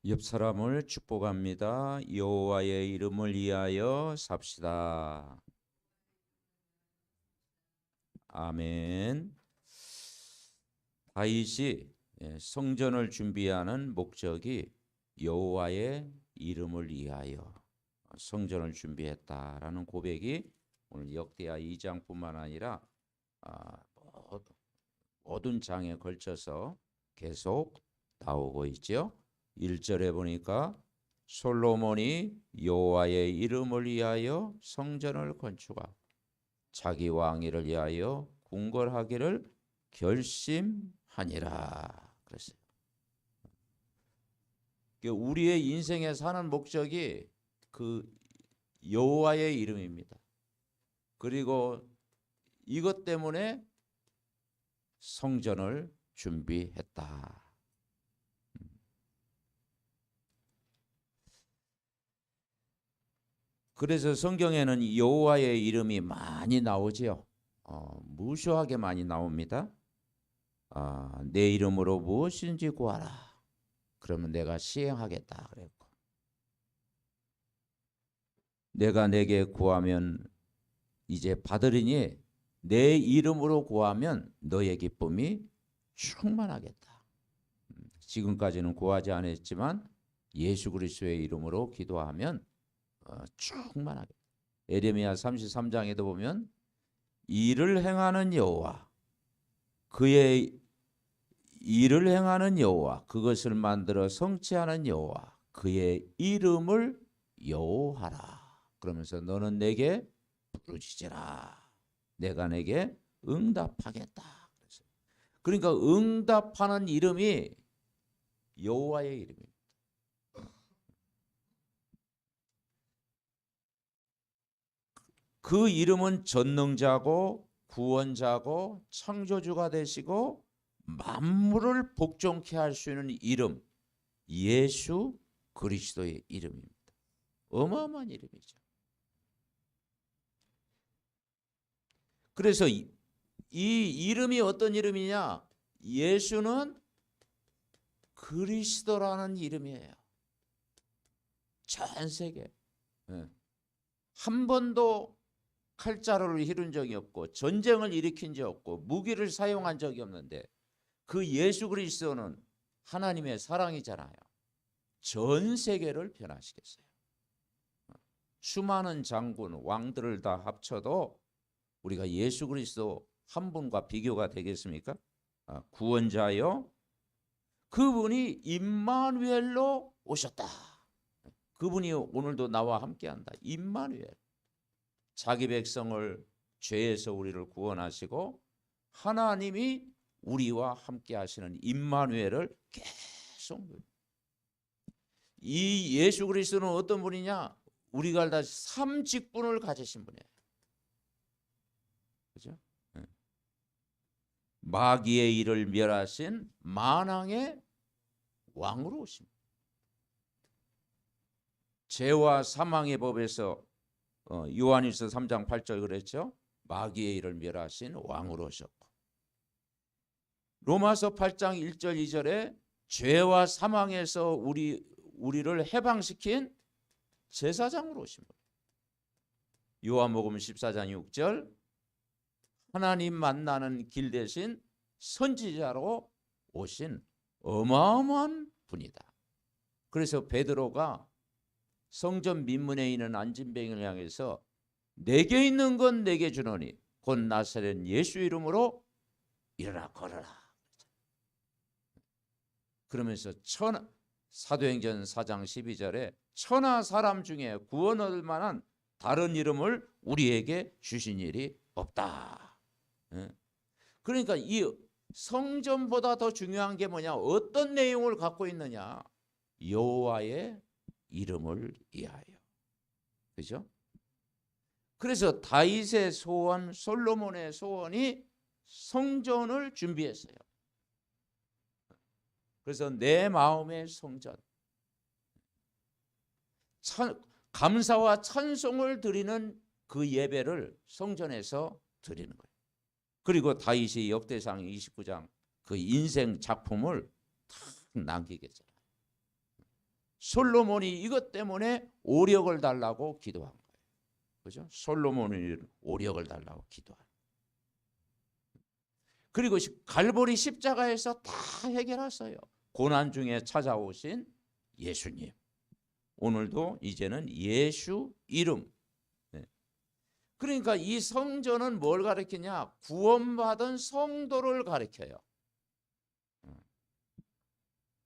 옆 사람을 축복합니다. 여호와의 이름을 위하여 삽시다. 아멘. 다윗이 성전을 준비하는 목적이 여호와의 이름을 위하여 성전을 준비했다라는 고백이 오늘 역대하 2장뿐만 아니라 모든 장에 걸쳐서 계속 나오고 있죠. 1절에 보니까 솔로몬이 여호와의 이름을 위하여 성전을 건축하고 자기 왕위를 위하여 궁궐하기를 결심하니라 그랬어요. 우리의 인생에 사는 목적이 그 여호와의 이름입니다. 그리고 이것 때문에 성전을 준비했다. 그래서 성경에는 여호와의 이름이 많이 나오지요. 무수하게 많이 나옵니다. 내 이름으로 무엇인지 구하라. 그러면 내가 시행하겠다 그랬고, 내가 내게 구하면 이제 받으리니 내 이름으로 구하면 너의 기쁨이 충만하겠다. 지금까지는 구하지 않았지만 예수 그리스도의 이름으로 기도하면 충만하게. 예레미야 33장에도 보면 일을 행하는 여호와, 그의 일을 행하는 여호와, 그것을 만들어 성취하는 여호와, 그의 이름을 여호하라. 그러면서 너는 내게 부르짖으라. 내가 내게 응답하겠다. 그러니까 응답하는 이름이 여호와의 이름입니다. 그 이름은 전능자고 구원자고 창조주가 되시고 만물을 복종케 할 수 있는 이름, 예수 그리스도의 이름입니다. 어마어마한 이름이죠. 그래서 이 이름이 어떤 이름이냐? 예수는 그리스도라는 이름이에요. 전 세계 한 번도 칼자루를 휘둔 적이 없고 전쟁을 일으킨 적 없고 무기를 사용한 적이 없는데 그 예수 그리스도는 하나님의 사랑이잖아요. 전 세계를 변화시켰어요. 수많은 장군, 왕들을 다 합쳐도 우리가 예수 그리스도 한 분과 비교가 되겠습니까? 구원자요. 그분이 임마누엘로 오셨다. 그분이 오늘도 나와 함께한다. 임마누엘. 자기 백성을 죄에서 우리를 구원하시고 하나님이 우리와 함께 하시는 임마누엘을 계속. 이 예수 그리스도는 어떤 분이냐? 우리가 다 삼직분을 가지신 분이에요. 그죠? 마귀의 일을 멸하신 만왕의 왕으로 오십니다. 죄와 사망의 법에서 요한일서 3장 8절 그랬죠. 마귀의 일을 멸하신 왕으로 오셨고, 로마서 8장 1절 2절에 죄와 사망에서 우리를 해방시킨 제사장으로 오신 거예요. 요한복음 14장 6절 하나님 만나는 길 대신 선지자로 오신 어마어마한 분이다. 그래서 베드로가 성전 민문에 있는 안진뱅이를 향해서 내게 있는 건 내게 주노니 곧 나사렛 예수 이름으로 일어나 걸어라. 그러면서 사도행전 4장 12절에 천하 사람 중에 구원 얻을 만한 다른 이름을 우리에게 주신 일이 없다. 그러니까 이 성전보다 더 중요한 게 뭐냐? 어떤 내용을 갖고 있느냐? 여호와의 이름을 위하여. 그죠? 그래서 다윗의 소원, 솔로몬의 소원이 성전을 준비했어요. 그래서 내 마음의 성전, 감사와 찬송을 드리는 그 예배를 성전에서 드리는 거예요. 그리고 다윗이 역대상 29장 그 인생 작품을 탁 남기겠잖아요. 솔로몬이 이것 때문에 오력을 달라고 기도한 거예요. 그죠? 솔로몬이 오력을 달라고 기도한. 그리고 갈보리 십자가에서 다 해결했어요. 고난 중에 찾아오신 예수님. 오늘도 이제는 예수 이름. 그러니까 이 성전은 뭘 가리키냐? 구원받은 성도를 가리켜요.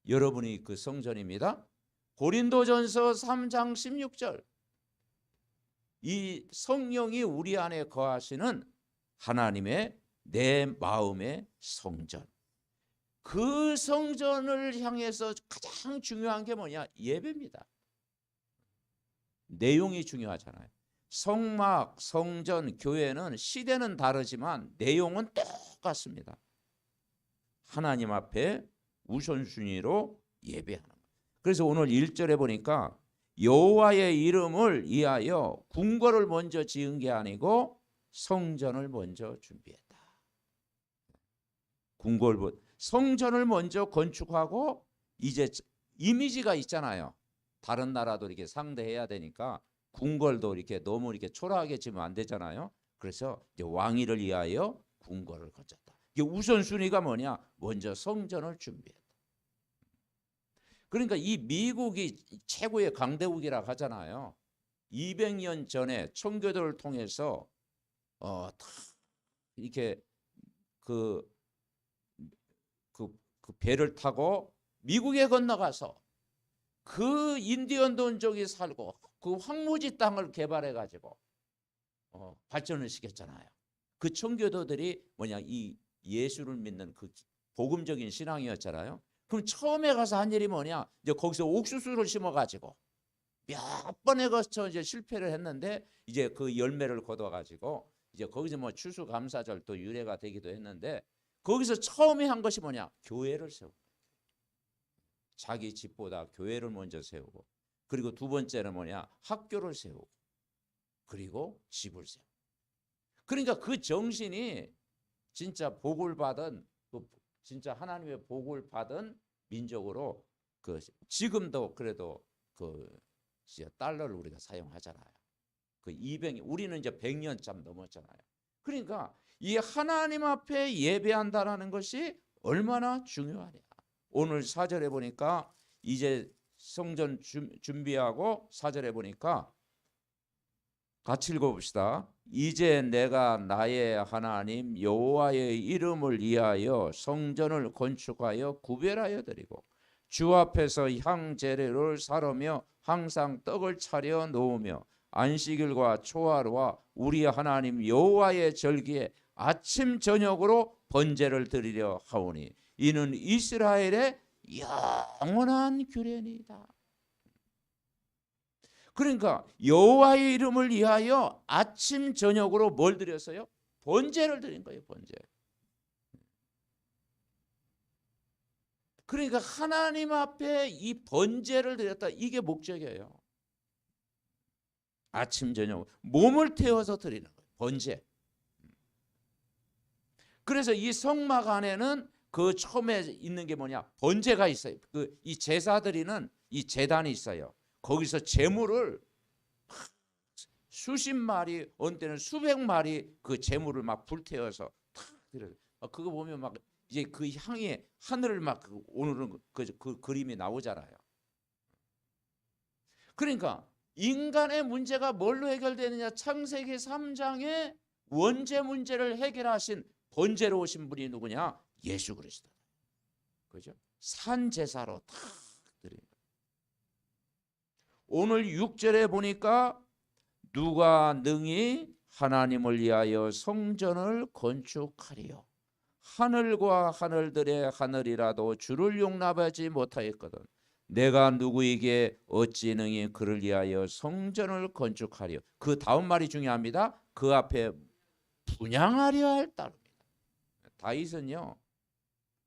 여러분이 그 성전입니다. 고린도전서 3장 16절. 이 성령이 우리 안에 거하시는 하나님의 내 마음의 성전. 그 성전을 향해서 가장 중요한 게 뭐냐? 예배입니다. 내용이 중요하잖아요. 성막, 성전, 교회는 시대는 다르지만 내용은 똑같습니다. 하나님 앞에 우선순위로 예배하는 거예요. 그래서 오늘 1절에 보니까 여호와의 이름을 위하여 궁궐을 먼저 지은 게 아니고 성전을 먼저 준비했다. 성전을 먼저 건축하고 이제 이미지가 있잖아요. 다른 나라도 이렇게 상대해야 되니까 궁궐도 이렇게 너무 이렇게 초라하게 지으면 안 되잖아요. 그래서 이제 왕위를 위하여 궁궐을 건졌다. 이게 우선순위가 뭐냐? 먼저 성전을 준비했다. 그러니까 이 미국이 최고의 강대국이라고 하잖아요. 200년 전에 청교도를 통해서 이렇게 그 배를 타고 미국에 건너가서 그 인디언 돈족이 살고 그 황무지 땅을 개발해 가지고 발전을 시켰잖아요. 그 청교도들이 뭐냐? 이 예수를 믿는 그 복음적인 신앙이었잖아요. 그럼 처음에 가서 한 일이 뭐냐? 이제 거기서 옥수수를 심어 가지고 몇 번에 걸쳐 이제 실패를 했는데 이제 그 열매를 거둬 가지고 이제 거기서 뭐 추수감사절도 유래가 되기도 했는데 거기서 처음에 한 것이 뭐냐? 교회를 세우고 자기 집보다 교회를 먼저 세우고 그리고 두 번째는 뭐냐? 학교를 세우고 그리고 집을 세우고. 그러니까 그 정신이 진짜 복을 받은 진짜 하나님의 복을 받은 민족으로 지금도 그래도 달러를 우리가 사용하잖아요. 200년 우리는 이제 100년쯤 넘었잖아요. 그러니까 이 하나님 앞에 예배한다라는 것이 얼마나 중요하냐. 오늘 4절에 보니까 이제 성전 준비하고 4절에 보니까 같이 읽어봅시다. 이제 내가 나의 하나님 여호와의 이름을 위하여 성전을 건축하여 구별하여 드리고 주 앞에서 향제례를 사르며 항상 떡을 차려 놓으며 안식일과 초하루와 우리 하나님 여호와의 절기에 아침 저녁으로 번제를 드리려 하오니 이는 이스라엘의 영원한 규례니이다. 그러니까 여호와의 이름을 위하여 아침 저녁으로 뭘 드렸어요? 번제를 드린 거예요. 번제. 그러니까 하나님 앞에 이 번제를 드렸다. 이게 목적이에요. 아침 저녁 몸을 태워서 드리는 거예요. 번제. 그래서 이 성막 안에는 그 처음에 있는 게 뭐냐? 번제가 있어요. 이 제사 드리는 이 제단이 있어요. 거기서 제물을 수십 마리, 어느 때는 수백 마리 그 제물을 막 불태워서 탁 드려요. 그거 보면 막 이제 그 향이 하늘을 막 오르는 그 그림이 나오잖아요. 그러니까 인간의 문제가 뭘로 해결되느냐? 창세기 3장에 원죄 문제를 해결하신 번제로 오신 분이 누구냐? 예수 그리스도. 그죠? 산 제사로 탁 드립니다. 오늘 6절에 보니까 누가 능히 하나님을 위하여 성전을 건축하리요. 하늘과 하늘들의 하늘이라도 주를 용납하지 못하였거든. 내가 누구에게 어찌 능히 그를 위하여 성전을 건축하리요. 그 다음 말이 중요합니다. 그 앞에 분향하려 할 따름이다. 다윗은요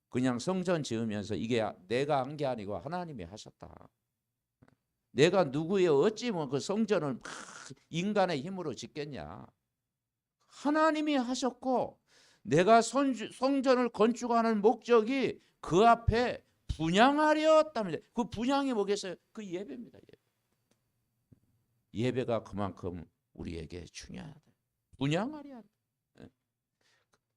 그냥 성전 지으면서 이게 내가 한 게 아니고 하나님이 하셨다. 내가 누구의 어찌 그 성전을 막 인간의 힘으로 짓겠냐. 하나님이 하셨고 내가 성전을 건축하는 목적이 그 앞에 분향하렸다면 그 분향이 뭐겠어요? 그 예배입니다. 예배가 그만큼 우리에게 중요하다. 분향하랴.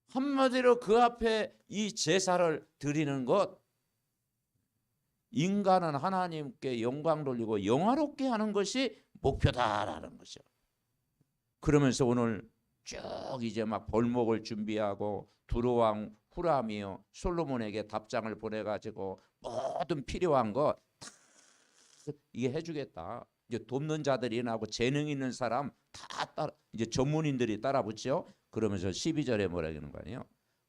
한마디로 그 앞에 이 제사를 드리는 것, 인간은 하나님께 영광 돌리고 영화롭게 하는 것이 목표다라는 거죠. 그러면서 오늘 쭉 이제 막 벌목을 준비하고 두로왕 후람이요 솔로몬에게 답장을 보내가지고 모든 필요한 거 다 이게 해주겠다. 이제 돕는 자들이 나고 재능 있는 사람 다 따라 이제 전문인들이 따라붙죠. 그러면서 12절에 뭐라 그러는 거 아니에요?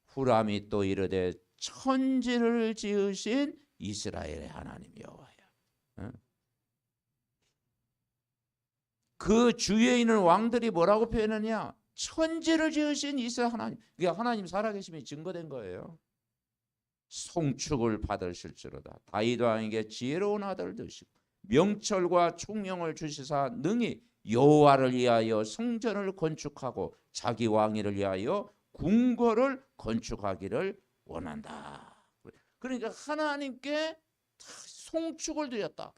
후람이 또 이르되 천지를 지으신 이스라엘의 하나님 여호와야. 그 주위에 있는 왕들이 뭐라고 표현하냐? 천지를 지으신 이스라엘 하나님. 그러니까 하나님 살아계심이 증거된 거예요. 송축을 받으실지로다. 다윗 왕에게 지혜로운 아들을 두시고 명철과 총명을 주시사 능히 여호와를 위하여 성전을 건축하고 자기 왕위를 위하여 궁궐을 건축하기를 원한다. 그러니까 하나님께 송축을 드렸다.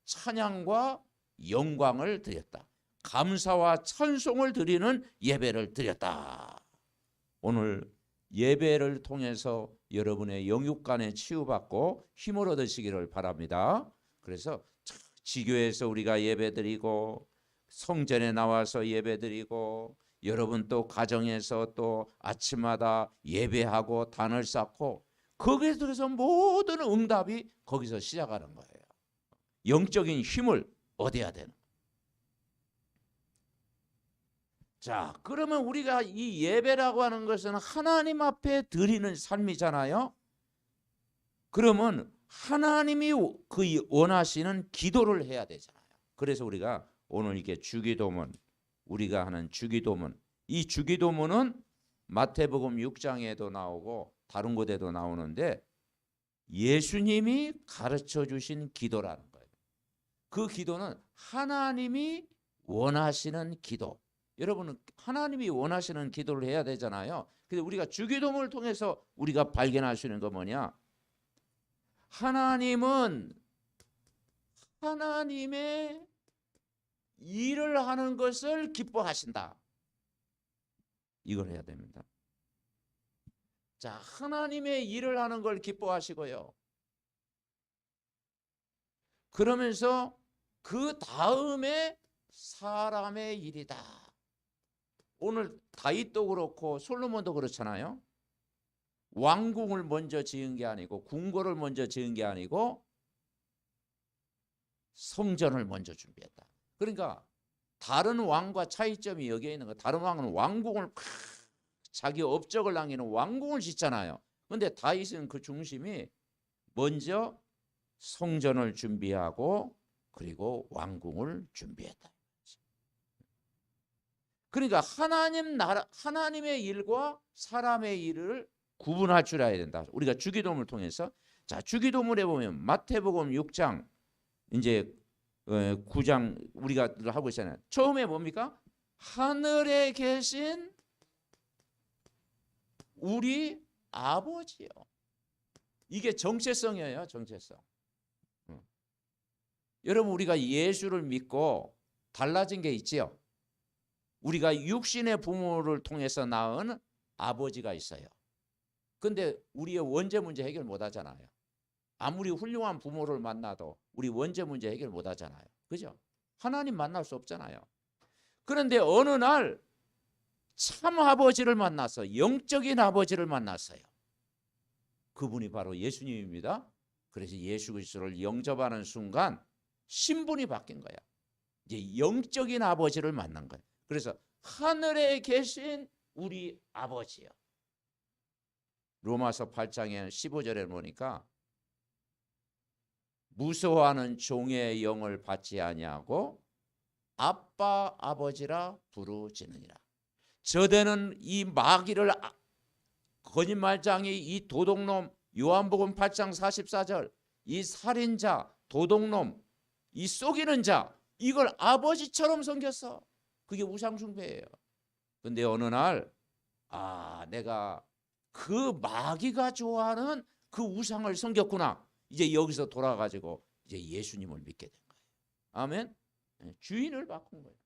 찬양과 영광을 드렸다. 감사와 찬송을 드리는 예배를 드렸다. 오늘 예배를 통해서 여러분의 영육간에 치유받고 힘을 얻으시기를 바랍니다. 그래서 지교에서 우리가 예배드리고 성전에 나와서 예배드리고 여러분 또 가정에서 또 아침마다 예배하고 단을 쌓고 거기에 들어서 모든 응답이 거기서 시작하는 거예요. 영적인 힘을 얻어야 되는 거예요. 자, 그러면 우리가 이 예배라고 하는 것은 하나님 앞에 드리는 삶이잖아요. 그러면 하나님이 그 원하시는 기도를 해야 되잖아요. 그래서 우리가 오늘 이렇게 주기도문, 우리가 하는 주기도문, 이 주기도문은 마태복음 6장에도 나오고 다른 곳에도 나오는데 예수님이 가르쳐 주신 기도라는 거예요. 그 기도는 하나님이 원하시는 기도. 여러분은 하나님이 원하시는 기도를 해야 되잖아요. 근데 우리가 주기도문을 통해서 우리가 발견할 수 있는 건 뭐냐? 하나님은 하나님의 일을 하는 것을 기뻐하신다. 이걸 해야 됩니다. 자, 하나님의 일을 하는 걸 기뻐하시고요. 그러면서 그 다음에 사람의 일이다. 오늘 다윗도 그렇고 솔로몬도 그렇잖아요. 왕궁을 먼저 지은 게 아니고 궁궐을 먼저 지은 게 아니고 성전을 먼저 준비했다. 그러니까 다른 왕과 차이점이 여기에 있는 거. 다른 왕은 왕궁을 자기 업적을 남기는 왕궁을 짓잖아요. 그런데 다윗은 그 중심이 먼저 성전을 준비하고 그리고 왕궁을 준비했다. 그러니까 하나님 나라, 하나님의 일과 사람의 일을 구분할 줄 알아야 된다. 우리가 주기도문을 통해서 자, 주기도문에 보면 마태복음 6장 이제 9장 우리가 하고 있잖아요. 처음에 뭡니까? 하늘에 계신 우리 아버지요. 이게 정체성이에요. 정체성. 여러분 우리가 예수를 믿고 달라진 게 있지요. 우리가 육신의 부모를 통해서 낳은 아버지가 있어요. 근데 우리의 원죄 문제 해결 못 하잖아요. 아무리 훌륭한 부모를 만나도 우리 원죄 문제 해결 못 하잖아요. 그죠? 하나님 만날 수 없잖아요. 그런데 어느 날 참 아버지를 만나서 영적인 아버지를 만났어요. 그분이 바로 예수님입니다. 그래서 예수 그리스도를 영접하는 순간 신분이 바뀐 거야. 이제 영적인 아버지를 만난 거예요. 그래서 하늘에 계신 우리 아버지요. 로마서 8장에 15절에 보니까 무서워하는 종의 영을 받지 아니하고 아빠 아버지라 부르짖느니라. 저대는 이 마귀를 거짓말장이 이 도둑놈 요한복음 8장 44절 이 살인자 도둑놈 이 속이는 자 이걸 아버지처럼 섬겼어. 그게 우상숭배예요. 근데 어느 날 내가 그 마귀가 좋아하는 그 우상을 섬겼구나. 이제 여기서 돌아가지고 이제 예수님을 믿게 된 거예요. 아멘. 주인을 바꾼 거예요.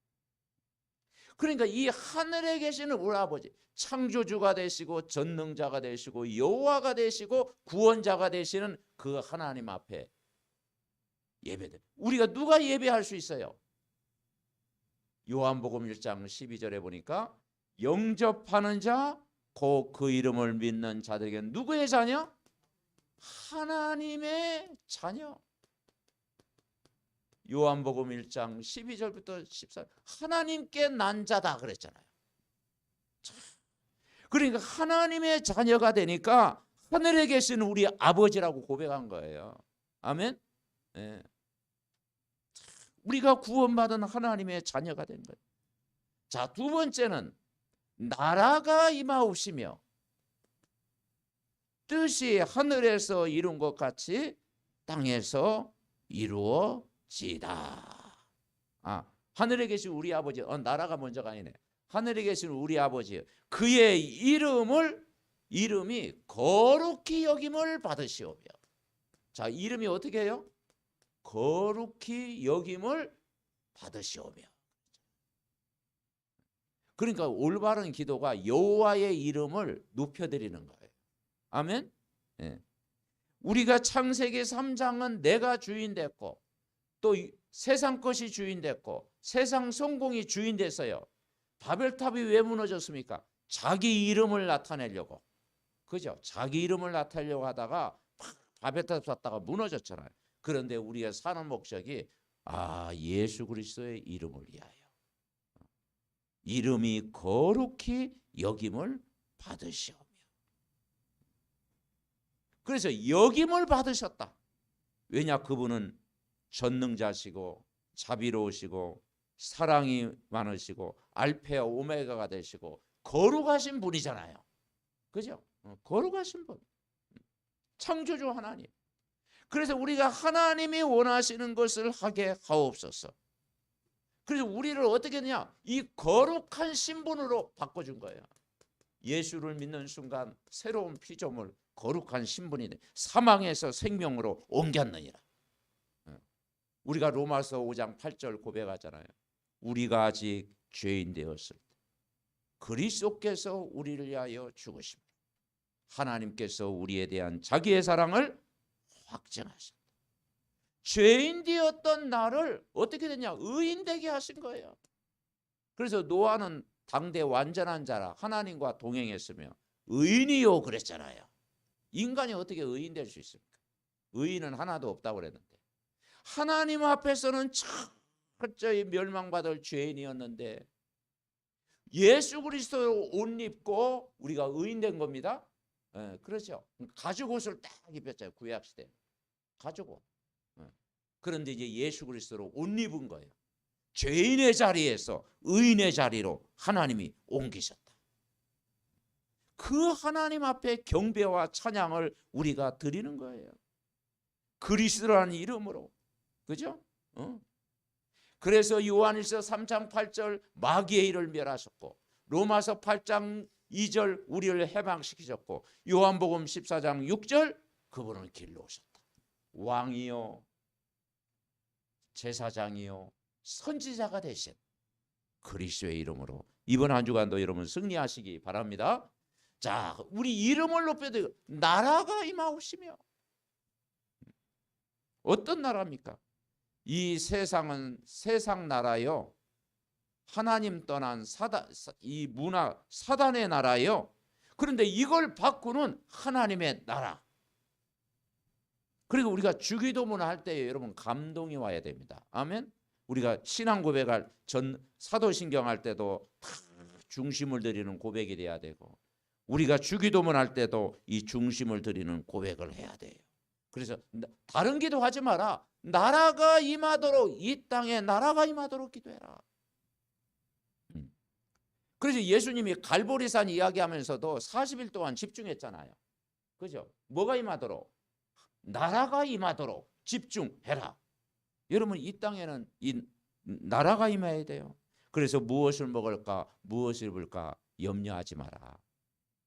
그러니까 이 하늘에 계시는 우리 아버지, 창조주가 되시고 전능자가 되시고 여호와가 되시고 구원자가 되시는 그 하나님 앞에 예배드. 우리가 누가 예배할 수 있어요? 요한복음 1장 12절에 보니까 영접하는 자, 곧 그 이름을 믿는 자들에게 누구의 자녀? 하나님의 자녀. 요한복음 1장 12절부터 14절 하나님께 난 자다 그랬잖아요. 그러니까 하나님의 자녀가 되니까 하늘에 계신 우리 아버지라고 고백한 거예요. 아멘. 네. 우리가 구원받은 하나님의 자녀가 된 거예요. 자, 두 번째는 나라가 임하옵시며 뜻이 하늘에서 이룬 것 같이 땅에서 이루어지다. 하늘에 계신 우리 아버지, 나라가 먼저가 아니네. 하늘에 계신 우리 아버지, 그의 이름이 거룩히 여김을 받으시오며. 자, 이름이 어떻게 해요? 거룩히 여김을 받으시오며. 그러니까 올바른 기도가 여호와의 이름을 높여드리는 거예요. 아멘. 네. 우리가 창세기 3장은 내가 주인 됐고 또 세상 것이 주인 됐고 세상 성공이 주인 됐어요. 바벨탑이 왜 무너졌습니까? 자기 이름을 나타내려고. 그죠? 자기 이름을 나타내려고 하다가 바벨탑 샀다가 무너졌잖아요. 그런데 우리가 사는 목적이 예수 그리스도의 이름을 위하여. 이름이 거룩히 여김을 받으시오며. 그래서 여김을 받으셨다. 왜냐? 그분은 전능자시고 자비로우시고 사랑이 많으시고 알파와 오메가가 되시고 거룩하신 분이잖아요. 그죠? 거룩하신 분. 창조주 하나님. 그래서 우리가 하나님이 원하시는 것을 하게 하옵소서. 그래서 우리를 어떻게 했냐? 이 거룩한 신분으로 바꿔준 거예요. 예수를 믿는 순간 새로운 피조물, 거룩한 신분이 돼. 사망에서 생명으로 옮겼느니라. 우리가 로마서 5장 8절 고백하잖아요. 우리가 아직 죄인 되었을 때 그리스도께서 우리를 위하여 죽으심으로 하나님께서 우리에 대한 자기의 사랑을 확증하셨다. 죄인 되었던 나를 어떻게 됐냐? 의인 되게 하신 거예요. 그래서 노아는 당대 완전한 자라 하나님과 동행했으며 의인이요 그랬잖아요. 인간이 어떻게 의인 될 수 있습니까? 의인은 하나도 없다고 그랬는데 하나님 앞에서는 철저히 멸망받을 죄인이었는데 예수 그리스도로 옷 입고 우리가 의인 된 겁니다. 그렇죠. 가죽 옷을 딱 입혔잖아요. 구약시대 가죽 옷. 그런데 이제 예수 그리스도로 옷 입은 거예요. 죄인의 자리에서 의인의 자리로 하나님이 옮기셨다. 그 하나님 앞에 경배와 찬양을 우리가 드리는 거예요. 그리스도라는 이름으로. 그죠? 그래서 요한일서 3장 8절 마귀의 일을 멸하셨고 로마서 8장 2절 우리를 해방시키셨고 요한복음 14장 6절 그분은 길로 오셨다. 왕이요 제사장이요 선지자가 되신 그리스도의 이름으로 이번 한 주간도 여러분 승리하시기 바랍니다. 자, 우리 이름을 높여드리고 나라가 임하옵시며. 어떤 나라입니까? 이 세상은 세상 나라요. 하나님 떠난 이 문화 사단의 나라요. 그런데 이걸 바꾸는 하나님의 나라. 그리고 우리가 주기도문 할 때 여러분 감동이 와야 됩니다. 아멘. 우리가 신앙 고백할 사도신경 할 때도 다 중심을 드리는 고백이 돼야 되고 우리가 주기도문 할 때도 이 중심을 드리는 고백을 해야 돼요. 그래서 다른 기도하지 마라. 나라가 임하도록 이 땅에 나라가 임하도록 기도해라. 그래서 예수님이 갈보리산 이야기하면서도 40일 동안 집중했잖아요. 그죠? 뭐가 임하도록? 나라가 임하도록 집중해라. 여러분 이 땅에는 이 나라가 임해야 돼요. 그래서 무엇을 먹을까 무엇을 입을까 염려하지 마라.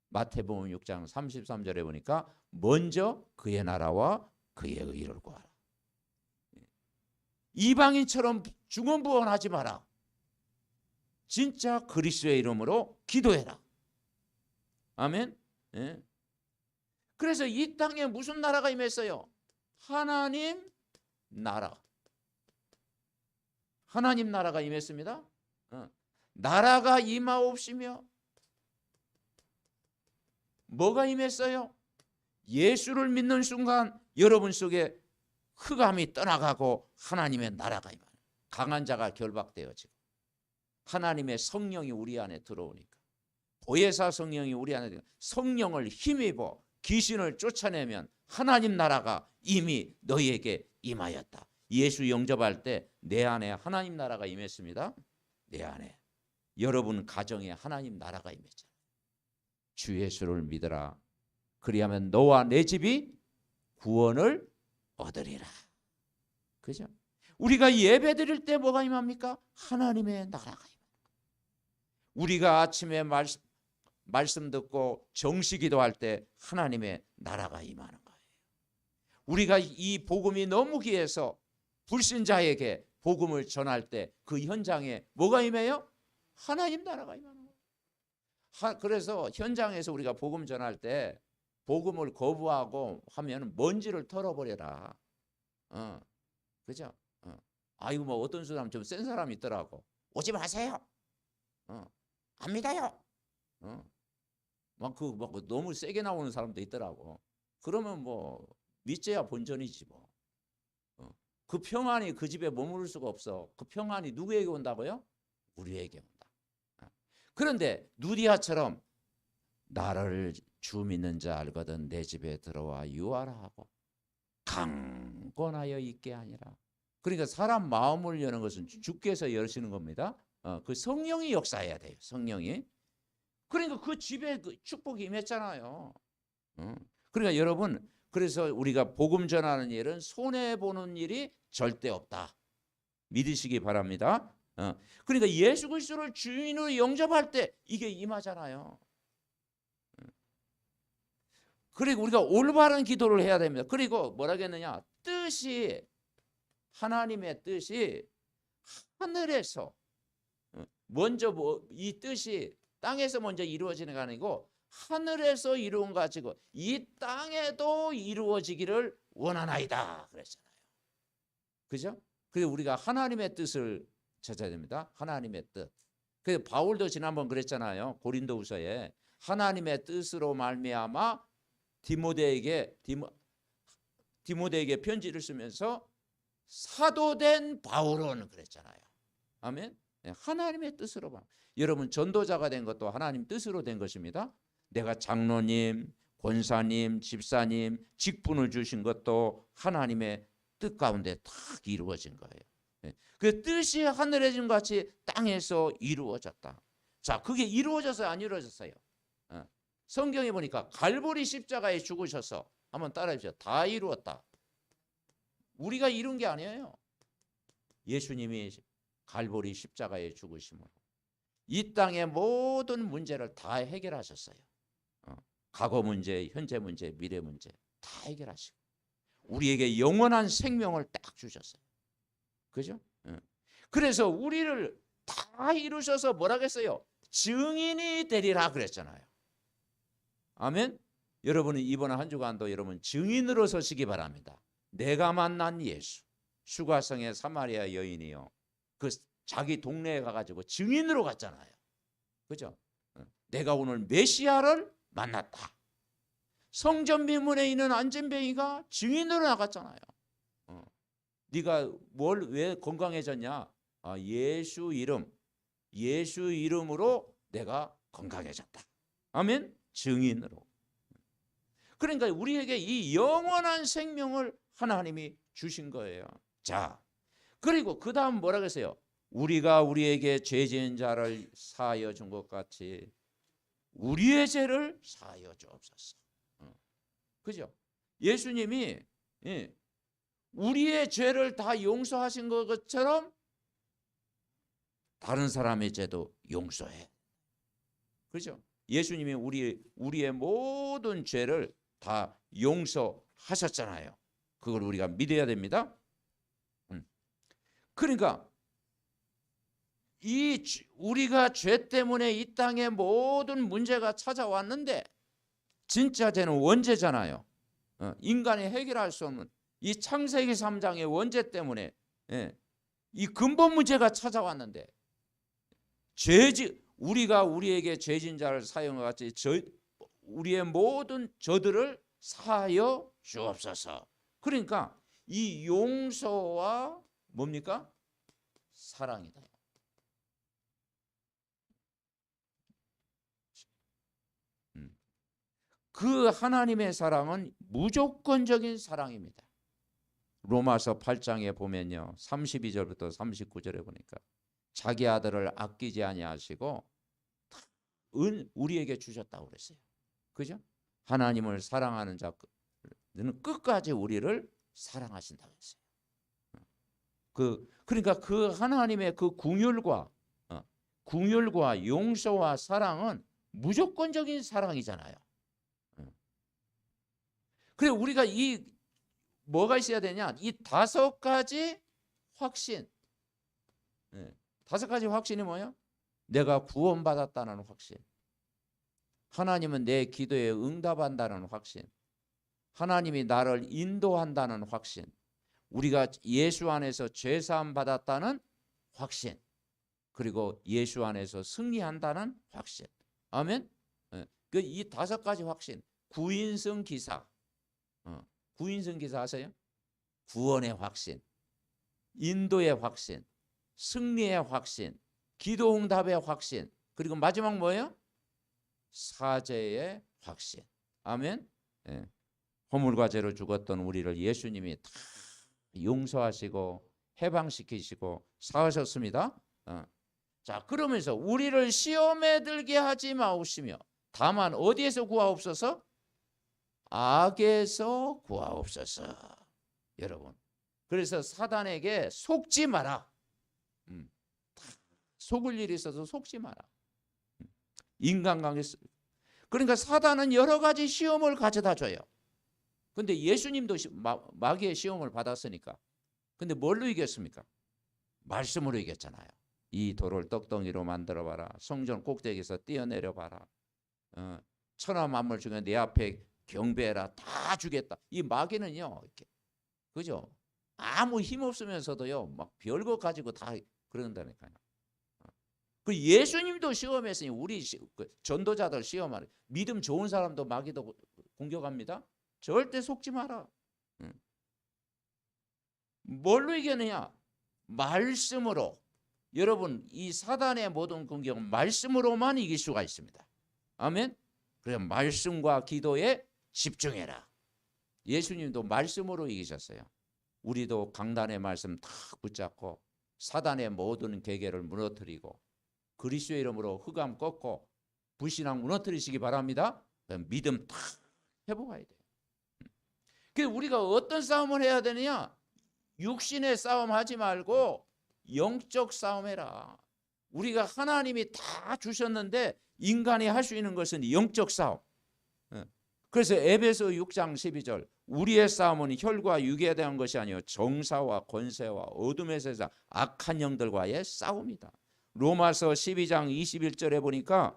마태복음 6장 33절에 보니까 먼저 그의 나라와 그의 의를 구하라. 이방인처럼 중언부언하지 마라. 진짜 그리스도의 이름으로 기도해라. 아멘. 예. 그래서 이 땅에 무슨 나라가 임했어요? 하나님 나라. 하나님 나라가 임했습니다. 나라가 임하옵시며 뭐가 임했어요? 예수를 믿는 순간 여러분 속에 흑암이 떠나가고 하나님의 나라가 임하는, 강한 자가 결박되어지고 하나님의 성령이 우리 안에 들어오니까, 보혜사 성령이 우리 안에 들어오니까 성령을 힘입어 귀신을 쫓아내면 하나님 나라가 이미 너희에게 임하였다. 예수 영접할 때 내 안에 하나님 나라가 임했습니다. 내 안에 여러분 가정에 하나님 나라가 임했잖아요. 주 예수를 믿어라. 그리하면 너와 내 집이 구원을 얻으리라. 그죠? 우리가 예배 드릴 때 뭐가 임합니까? 하나님의 나라가 임합니다. 우리가 아침에 말씀 듣고 정시 기도할 때 하나님의 나라가 임하는 거예요. 우리가 이 복음이 너무 귀해서 불신자에게 복음을 전할 때 그 현장에 뭐가 임해요? 하나님 나라가 임하는 거예요. 그래서 현장에서 우리가 복음 전할 때 복음을 거부하고 하면 먼지를 털어버려라. 그죠? 아이고 뭐 어떤 사람 좀 센 사람이 있더라고. 오지 마세요. 안 믿어요. 막 너무 세게 나오는 사람도 있더라고. 그러면 뭐 믿져야 본전이지 뭐. 그 평안이 그 집에 머무를 수가 없어. 그 평안이 누구에게 온다고요? 우리에게 온다. 그런데 누디아처럼 나를 주 믿는 자 알거든 내 집에 들어와 유하라 하고 강권하여 있게 아니라. 그러니까 사람 마음을 여는 것은 주께서 여시는 겁니다. 그 성령이 역사해야 돼요. 성령이. 그러니까 그 집에 그 축복이 임했잖아요. 그러니까 여러분, 그래서 우리가 복음 전하는 일은 손해보는 일이 절대 없다. 믿으시기 바랍니다. 그러니까 예수 그리스도를 주인으로 영접할 때 이게 임하잖아요. 그리고 우리가 올바른 기도를 해야 됩니다. 그리고 뭐라겠느냐, 뜻이, 하나님의 뜻이 하늘에서 먼저 이 뜻이 땅에서 먼저 이루어지는 게 아니고 하늘에서 이루어 가지고 이 땅에도 이루어지기를 원하나이다 그랬잖아요. 그죠? 그래서 우리가 하나님의 뜻을 찾아야 됩니다. 하나님의 뜻. 그래서 바울도 지난번 그랬잖아요. 고린도후서에 하나님의 뜻으로 말미암아 디모데에게 편지를 쓰면서 사도된 바울은 그랬잖아요. 아멘. 하나님의 뜻으로 봐. 여러분 전도자가 된 것도 하나님 뜻으로 된 것입니다. 내가 장로님, 권사님, 집사님 직분을 주신 것도 하나님의 뜻 가운데 딱 이루어진 거예요. 그 뜻이 하늘에 진 같이 땅에서 이루어졌다. 자, 그게 이루어졌어요, 안 이루어졌어요? 성경에 보니까 갈보리 십자가에 죽으셔서 한번 따라해 주세요. 다 이루었다. 우리가 이룬 게 아니에요. 예수님이 갈보리 십자가에 죽으심으로 이 땅의 모든 문제를 다 해결하셨어요. 과거 문제, 현재 문제, 미래 문제 다 해결하시고 우리에게 영원한 생명을 딱 주셨어요. 그죠? 그래서 우리를 다 이루셔서 뭐라겠어요? 증인이 되리라 그랬잖아요. 아멘. 여러분은 이번 한 주간도 여러분 증인으로 서시기 바랍니다. 내가 만난 예수, 수가성의 사마리아 여인이요, 그 자기 동네에 가가지고 증인으로 갔잖아요. 그죠? 내가 오늘 메시아를 만났다. 성전 비문에 있는 안진뱅이가 증인으로 나갔잖아요. 네가 왜 건강해졌냐? 예수 이름으로 내가 건강해졌다. 아멘. 증인으로. 그러니까 우리에게 이 영원한 생명을 하나님이 주신 거예요. 자, 그리고 그 다음 뭐라 그랬어요? 우리가 우리에게 죄 지은 자를 사하여 준 것 같이 우리의 죄를 사하여 주옵소서. 그죠? 예수님이 우리의 죄를 다 용서하신 것처럼 다른 사람의 죄도 용서해. 그죠? 예수님이 우리의 모든 죄를 다 용서하셨잖아요. 그걸 우리가 믿어야 됩니다. 그러니까 우리가 죄 때문에 이 땅에 모든 문제가 찾아왔는데 진짜 죄는 원죄잖아요. 인간이 해결할 수 없는 이 창세기 3장의 원죄 때문에 이 근본 문제가 찾아왔는데 우리가 우리에게 죄진 자를 사형과 같이 우리의 모든 저들을 사하여 주옵소서. 그러니까 이 용서와 뭡니까? 사랑이다. 그 하나님의 사랑은 무조건적인 사랑입니다. 로마서 8장에 보면요, 32절부터 39절에 보니까 자기 아들을 아끼지 아니하시고 우리에게 주셨다고 그랬어요. 그죠? 하나님을 사랑하는 자는 끝까지 우리를 사랑하신다고 했어요. 그러니까 그 하나님의 그 궁율과 용서와 사랑은 무조건적인 사랑이잖아요. 그래 우리가 뭐가 있어야 되냐? 이 5가지 확신. 5가지 확신이 뭐예요? 내가 구원받았다는 확신. 하나님은 내 기도에 응답한다는 확신. 하나님이 나를 인도한다는 확신. 우리가 예수 안에서 죄사함 받았다는 확신. 그리고 예수 안에서 승리한다는 확신. 아멘. 이 5가지 확신. 구인승 기사. 구인승 기사 아세요? 구원의 확신, 인도의 확신, 승리의 확신, 기도 응답의 확신, 그리고 마지막 뭐예요? 사죄의 확신. 아멘. 허물과 죄로 죽었던 우리를 예수님이 다 용서하시고 해방시키시고 사하셨습니다. 자, 그러면서 우리를 시험에 들게 하지 마옵시며 다만 어디에서 구하옵소서? 악에서 구하옵소서. 여러분, 그래서 사단에게 속지 마라. 속을 일이 있어서 속지 마라. 인간관계. 그러니까 사단은 여러 가지 시험을 가져다 줘요. 근데 예수님도 마귀의 시험을 받았으니까. 근데 뭘로 이겼습니까? 말씀으로 이겼잖아요. 이 돌을 떡덩이로 만들어봐라. 성전 꼭대기에서 뛰어내려봐라. 천하 만물 중에 내 앞에 경배해라. 다 주겠다. 이 마귀는요, 이렇게, 그죠? 아무 힘 없으면서도요, 막 별거 가지고 다 그런다니까요. 그 예수님도 시험했으니 우리 전도자들 시험하는 믿음 좋은 사람도 마귀도 공격합니다. 절대 속지 마라. 뭘로 이겨내냐? 말씀으로. 여러분, 이 사단의 모든 공격은 말씀으로만 이길 수가 있습니다. 아멘. 그래서 말씀과 기도에 집중해라. 예수님도 말씀으로 이기셨어요. 우리도 강단의 말씀 다 붙잡고 사단의 모든 계계를 무너뜨리고 그리스도의 이름으로 흑암 꺾고 불신앙 무너뜨리시기 바랍니다. 믿음 다 회복해야 돼요. 그래서 우리가 어떤 싸움을 해야 되느냐? 육신의 싸움 하지 말고 영적 싸움 해라. 우리가 하나님이 다 주셨는데 인간이 할 수 있는 것은 영적 싸움. 그래서 에베소 6장 12절 우리의 싸움은 혈과 육에 대한 것이 아니요 정사와 권세와 어둠의 세상 악한 영들과의 싸움이다. 로마서 12장 21절에 보니까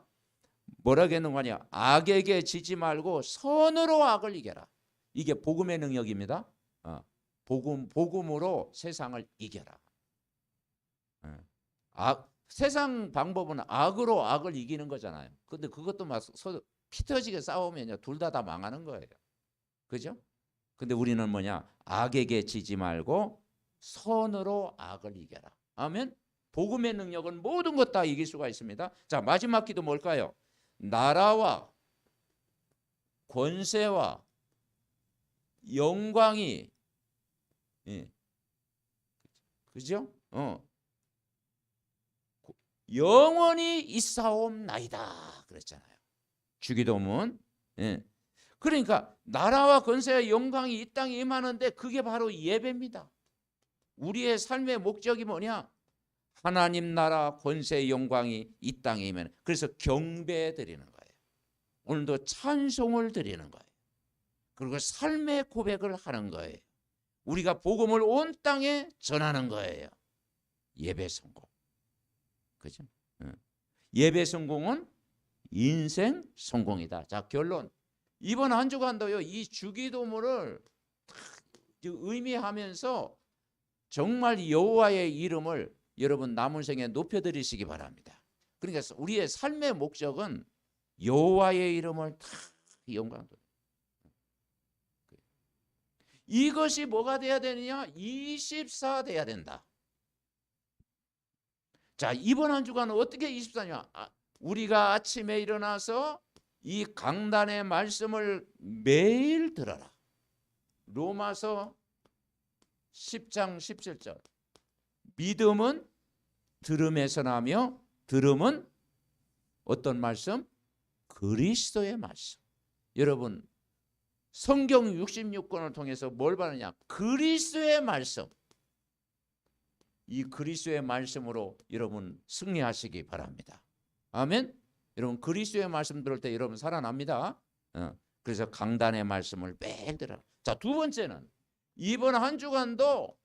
뭐라겠는 거냐? 악에게 지지 말고 선으로 악을 이겨라. 이게 복음의 능력입니다. 복음으로 세상을 이겨라. 세상 방법은 악으로 악을 이기는 거잖아요. 근데 그것도 막 피 터지게 싸우면요 둘 다 망하는 거예요. 그죠? 근데 우리는 뭐냐? 악에게 지지 말고 선으로 악을 이겨라. 아멘. 복음의 능력은 모든 것 다 이길 수가 있습니다. 자, 마지막 기도 뭘까요? 나라와 권세와 영광이 그죠? 영원히 있사옵나이다 그랬잖아요. 주기도문. 그러니까 나라와 권세와 영광이 이 땅에 임하는데 그게 바로 예배입니다. 우리의 삶의 목적이 뭐냐? 하나님 나라 권세의 영광이 이 땅에 임하는. 그래서 경배 드리는 거예요. 오늘도 찬송을 드리는 거예요. 그리고 삶의 고백을 하는 거예요. 우리가 복음을 온 땅에 전하는 거예요. 예배 성공. 그죠? 예배 성공은 인생 성공이다. 자, 결론. 이번 한 주간도요, 이 주기도문을 의미하면서 정말 여호와의 이름을 여러분 남은 생에 높여드리시기 바랍니다. 그러니까 우리의 삶의 목적은 여호와의 이름을 다 영광 돌려. 이것이 뭐가 돼야 되느냐? 24 돼야 된다. 자, 이번 한 주간은 어떻게 24냐? 우리가 아침에 일어나서 이 강단의 말씀을 매일 들어라. 로마서 10장 17절. 믿음은 들음에서 나며 들음은 어떤 말씀? 그리스도의 말씀. 여러분 성경 66권을 통해서 뭘 받느냐? 그리스도의 말씀. 이 그리스도의 말씀으로 여러분 승리하시기 바랍니다. 아멘. 여러분 그리스도의 말씀 들을 때 여러분 살아납니다. 그래서 강단의 말씀을 매일 들어라. 자, 두 번째는 이번 한 주간도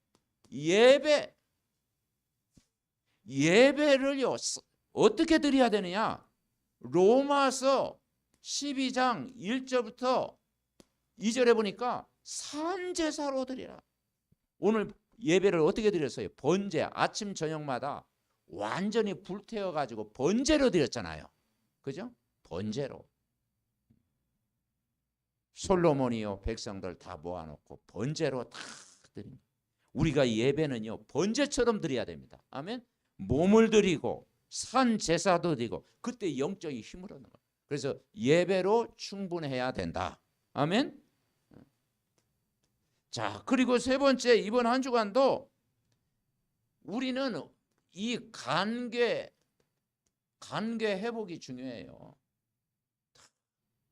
예배를요 어떻게 드려야 되느냐? 로마서 12장 1절부터 2절에 보니까 산제사로 드리라. 오늘 예배를 어떻게 드렸어요? 번제. 아침 저녁마다 완전히 불태워 가지고 번제로 드렸잖아요. 그죠? 번제로. 솔로몬이요 백성들 다 모아놓고 번제로 다 드립니다. 우리가 예배는요 번제처럼 드려야 됩니다. 아멘. 몸을 드리고 산 제사도 드리고 그때 영적인 힘을 얻는 거예요. 그래서 예배로 충분해야 된다. 아멘. 자, 그리고 세 번째, 이번 한 주간도 우리는 이 관계 회복이 중요해요.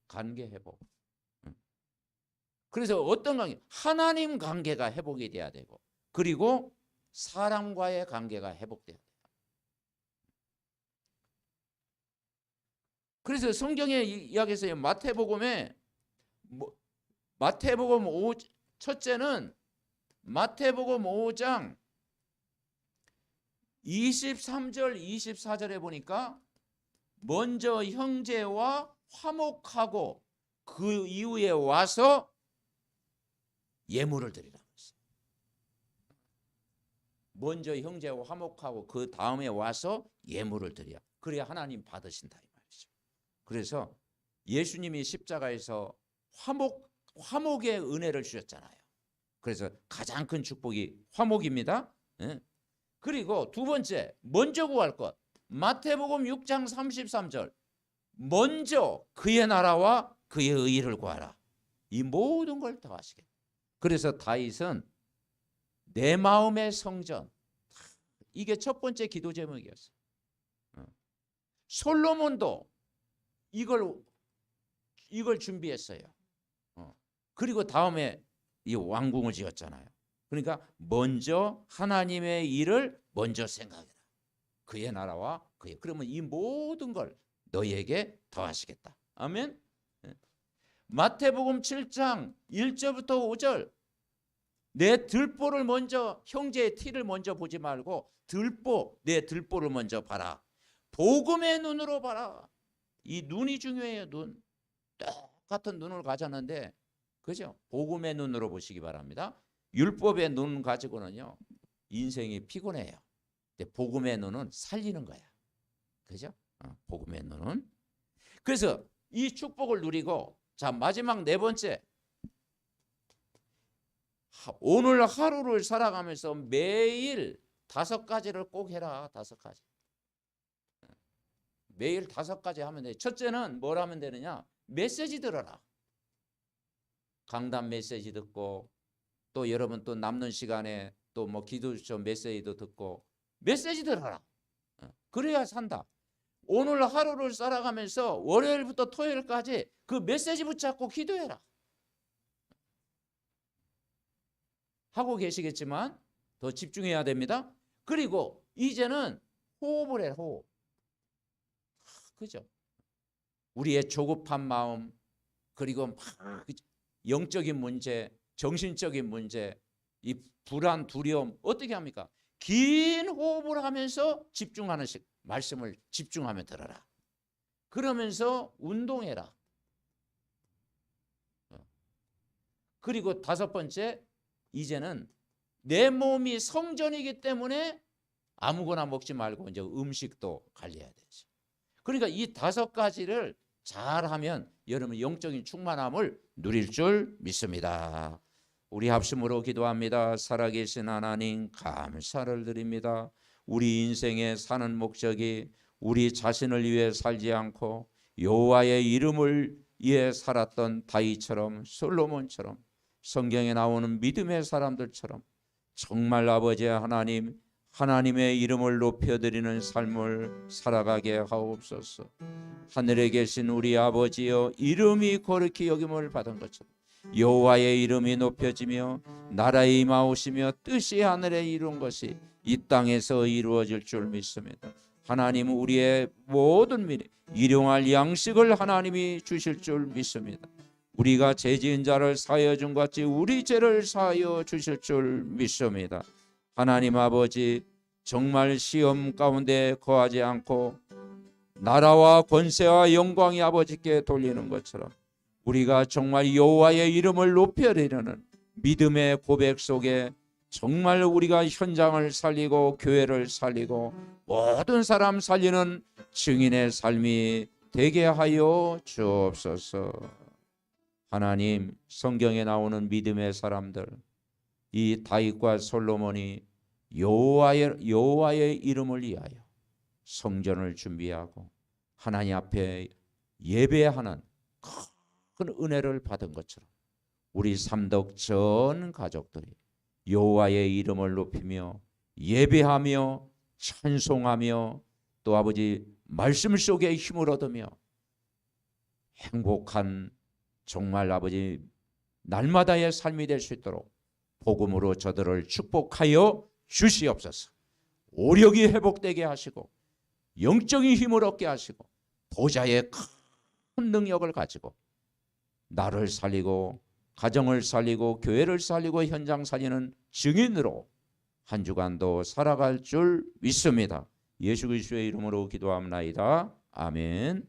관계 회복. 그래서 어떤 관계? 하나님 관계가 회복이 돼야 되고, 그리고 사람과의 관계가 회복돼야 돼요. 그래서 성경에 이야기했어요. 마태복음에 마태복음 5 첫째는 마태복음 5장 23절 24절에 보니까 먼저 형제와 화목하고 그 이후에 와서 예물을 드리라고 했어요. 먼저 형제와 화목하고 그 다음에 와서 예물을 드려. 그래야 하나님 받으신다 이 말이죠. 그래서 예수님이 십자가에서 화목의 은혜를 주셨잖아요. 그래서 가장 큰 축복이 화목입니다. 그리고 두 번째, 먼저 구할 것. 마태복음 6장 33절. 먼저 그의 나라와 그의 의를 구하라. 이 모든 걸 더하시겠다. 그래서 다윗은 내 마음의 성전. 이게 첫 번째 기도 제목이었어요. 솔로몬도 이걸 준비했어요. 그리고 다음에 이 왕궁을 지었잖아요. 그러니까 먼저 하나님의 일을 먼저 생각해라. 그의 나라와 그의. 그러면 이 모든 걸 너희에게 더하시겠다. 아멘. 마태복음 7장 1절부터 5절. 내 들보를 먼저, 형제의 티를 먼저 보지 말고 내 들보를 먼저 봐라. 복음의 눈으로 봐라. 이 눈이 중요해요. 눈. 똑같은 눈을 가졌는데, 그죠? 복음의 눈으로 보시기 바랍니다. 율법의 눈 가지고는요 인생이 피곤해요. 근데 복음의 눈은 살리는 거야. 그죠? 복음의 눈은. 그래서 이 축복을 누리고, 자, 마지막 네 번째, 오늘 하루를 살아가면서 매일 5가지를 꼭 해라. 5가지. 매일 5가지 하면 돼. 첫째는 뭘 하면 되느냐? 메시지 들어라. 강단 메시지 듣고, 또 여러분 또 남는 시간에 또 뭐 기도처 메시지도 듣고, 메시지 들어라. 그래야 산다. 오늘 하루를 살아가면서 월요일부터 토요일까지 그 메시지 붙잡고 기도해라. 하고 계시겠지만 더 집중해야 됩니다. 그리고 이제는 호흡을 해. 호흡. 그죠? 우리의 조급한 마음, 그리고 막 영적인 문제, 정신적인 문제, 이 불안, 두려움 어떻게 합니까? 긴 호흡을 하면서 집중하는 말씀을 집중하며 들어라. 그러면서 운동해라. 그리고 다섯 번째, 이제는 내 몸이 성전이기 때문에 아무거나 먹지 말고 이제 음식도 관리해야 되죠. 그러니까 이 다섯 가지를 잘하면 여러분 영적인 충만함을 누릴 줄 믿습니다. 우리 합심으로 기도합니다. 살아계신 하나님 감사를 드립니다. 우리 인생의 사는 목적이 우리 자신을 위해 살지 않고 여호와의 이름을 위해 살았던 다윗처럼 솔로몬처럼 성경에 나오는 믿음의 사람들처럼 정말 아버지 하나님, 하나님의 이름을 높여드리는 삶을 살아가게 하옵소서. 하늘에 계신 우리 아버지여, 이름이 거룩히 여김을 받은 것처럼 여호와의 이름이 높여지며 나라에 임하오시며 뜻이 하늘에 이룬 것이 이 땅에서 이루어질 줄 믿습니다. 하나님, 우리의 모든 미래 일용할 양식을 하나님이 주실 줄 믿습니다. 우리가 죄 지은 자를 사하여 준 것 같이 우리 죄를 사하여 주실 줄 믿습니다. 하나님 아버지, 정말 시험 가운데 거하지 않고 나라와 권세와 영광이 아버지께 돌리는 것처럼 우리가 정말 여호와의 이름을 높여드리는 믿음의 고백 속에 정말 우리가 현장을 살리고 교회를 살리고 모든 사람 살리는 증인의 삶이 되게 하여 주옵소서. 하나님, 성경에 나오는 믿음의 사람들, 이 다윗과 솔로몬이 여호와의 이름을 위하여 성전을 준비하고 하나님 앞에 예배하는 큰 은혜를 받은 것처럼 우리 삼덕 전 가족들이 여호와의 이름을 높이며 예배하며 찬송하며 또 아버지 말씀 속에 힘을 얻으며 행복한 정말 아버지 날마다의 삶이 될 수 있도록 복음으로 저들을 축복하여 주시옵소서. 오력이 회복되게 하시고 영적인 힘을 얻게 하시고 보좌의 큰 능력을 가지고 나를 살리고 가정을 살리고 교회를 살리고 현장 살리는 증인으로 한 주간도 살아갈 줄 믿습니다. 예수 그리스도의 이름으로 기도합나이다. 아멘.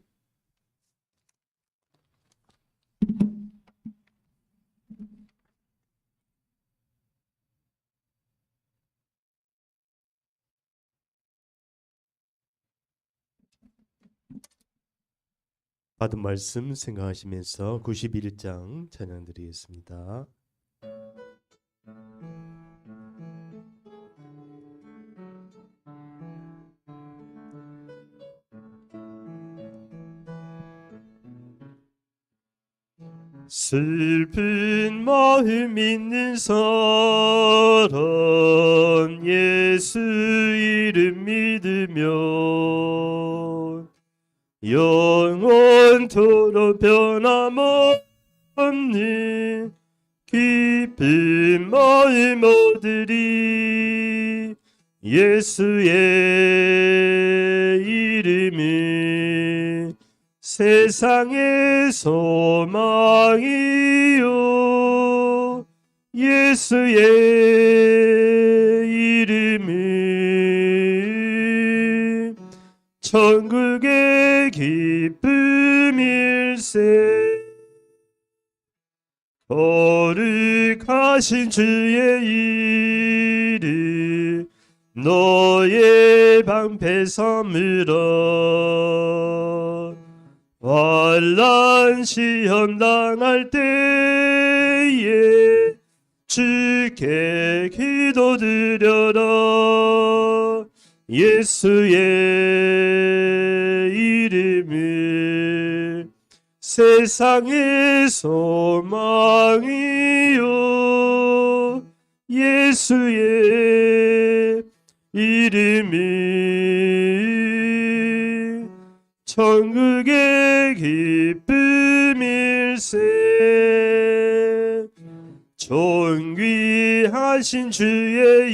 받은 말씀 생각하시면서 91장 찬양 드리겠습니다. 슬픈 마음 있는 사람 예수 이름 믿으면 영원토록 변함없는 깊은 마음 얻으리. 예수의 이름은 세상의 소망이요 예수의 이름은 천국의 기쁨일세. 거룩하신 주의 이름 너의 방패 삼으라. 환난 시험 당할 때에 주께 기도드려라. 예수의 이름은 세상의 소망이요 예수의 이름은 천국의 기쁨일세. 존귀하신 주의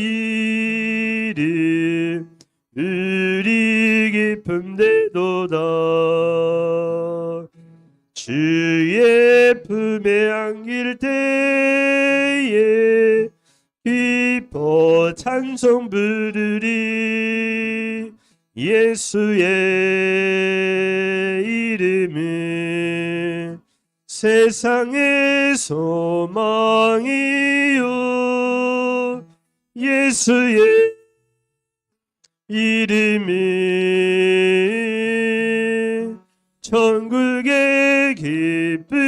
이름 우리 기쁨되도다. 주의 품에 안길 때에 찬송 부르리. 예수의 이름은 세상의 소망이요. 예수의 이름은 천국의 기쁨일세.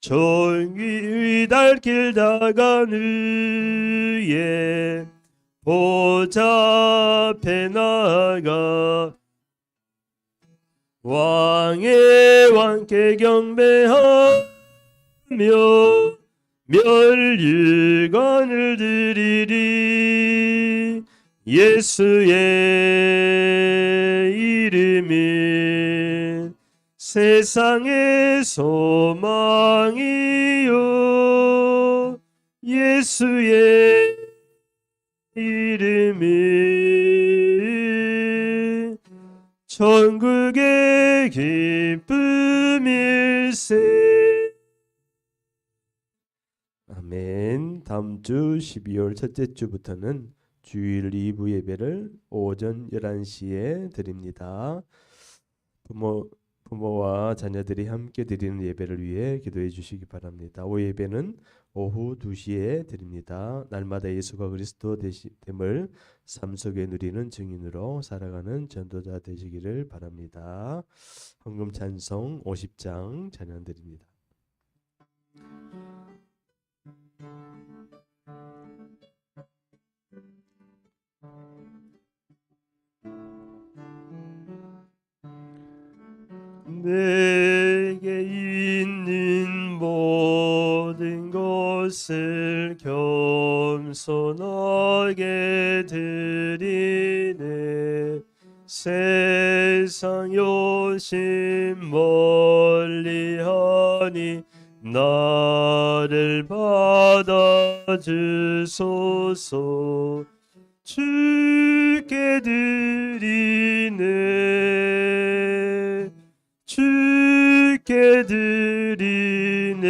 정의 달길 다가는 이에 보좌 앞에 나아가 왕의 왕께 경배하며 멸류관을 드리리. 예수의 이름은 세상의 소망이요. 예수의 이름은 천국의 기쁨일세. 아멘. 다음 주 12월 첫째 주부터는 주일 2부 예배를 오전 11시에 드립니다. 부모와 자녀들이 함께 드리는 예배를 위해 기도해 주시기 바랍니다. 오후 예배는 오후 2시에 드립니다. 날마다 예수가 그리스도 됨을 삶 속에 누리는 증인으로 살아가는 전도자 되시기를 바랍니다. 헌금 찬송 50장 찬양 드립니다. 내게 있는 모든 것을 겸손하게 드리네. 세상 욕심 멀리하니 나를 받아주소서. 주께 드리네. 주께 드리네.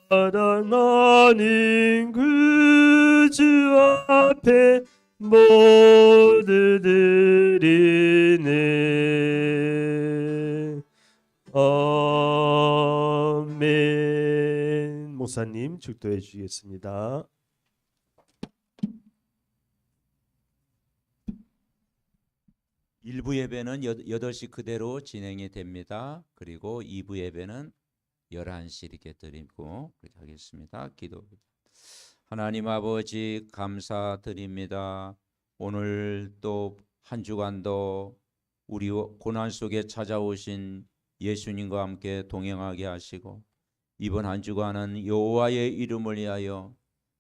사랑하는 구주 앞에 모두 드리네. 아멘. 목사님 축도해 주시겠습니다. 일부 예배는 8시 그대로 진행이 됩니다. 그리고 2부 예배는 11시 이렇게 드리고 그렇게 하겠습니다. 기도. 하나님 아버지 감사드립니다. 오늘 또 한 주간도 우리 고난 속에 찾아오신 예수님과 함께 동행하게 하시고 이번 한 주간은 여호와의 이름을 위하여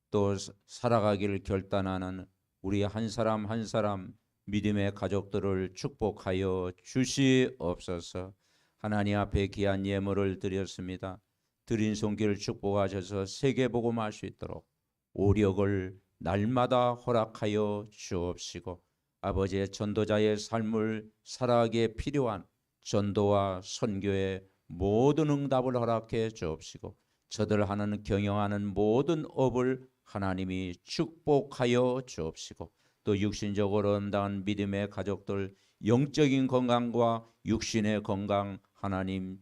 또 살아가기를 결단하는 우리 한 사람 한 사람 믿음의 가족들을 축복하여 주시옵소서. 하나님 앞에 귀한 예물을 드렸습니다. 드린 손길을 축복하셔서 세계복음할 수 있도록 오력을 날마다 허락하여 주옵시고 아버지의 전도자의 삶을 살아가기에 필요한 전도와 선교의 모든 응답을 허락해 주옵시고 저들 하는 경영하는 모든 업을 하나님이 축복하여 주옵시고 또 육신적으로 온다는 믿음의 가족들 영적인 건강과 육신의 건강 하나님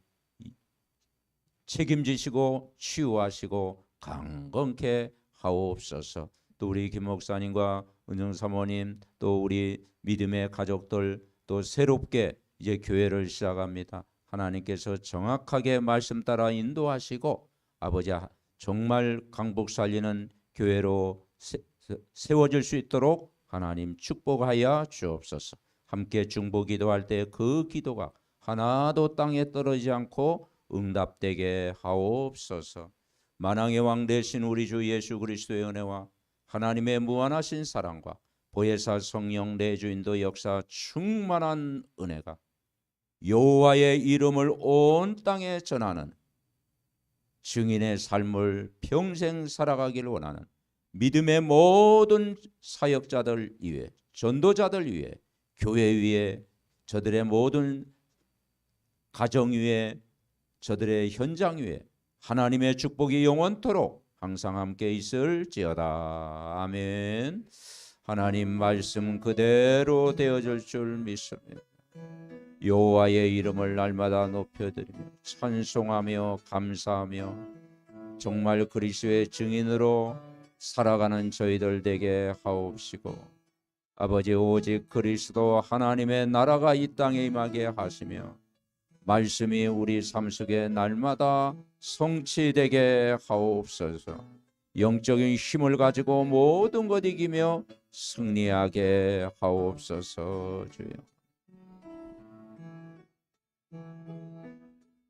책임지시고 치유하시고 강건케 하옵소서. 또 우리 김 목사님과 은영 사모님 또 우리 믿음의 가족들 또 새롭게 이제 교회를 시작합니다. 하나님께서 정확하게 말씀 따라 인도하시고 아버지 정말 강복 살리는 교회로 세워질 수 있도록 하나님 축복하여 주옵소서. 함께 중보 기도할 때 그 기도가 하나도 땅에 떨어지지 않고 응답되게 하옵소서. 만왕의 왕 되신 우리 주 예수 그리스도의 은혜와 하나님의 무한하신 사랑과 보혜사 성령 내주인도 역사 충만한 은혜가 여호와의 이름을 온 땅에 전하는 증인의 삶을 평생 살아가기를 원하는 믿음의 모든 사역자들 위해 전도자들 위해 교회 위에 저들의 모든 가정 위에 저들의 현장 위에 하나님의 축복이 영원토록 항상 함께 있을지어다. 아멘. 하나님 말씀 그대로 되어질 줄 믿습니다. 여호와의 이름을 날마다 높여드리며 찬송하며 감사하며 정말 그리스도의 증인으로 살아가는 저희들 되게 하옵시고, 아버지 오직 그리스도 하나님의 나라가 이 땅에 임하게 하시며 말씀이 우리 삶 속에 날마다 성취되게 하옵소서. 영적인 힘을 가지고 모든 것 이기며 승리하게 하옵소서. 주여.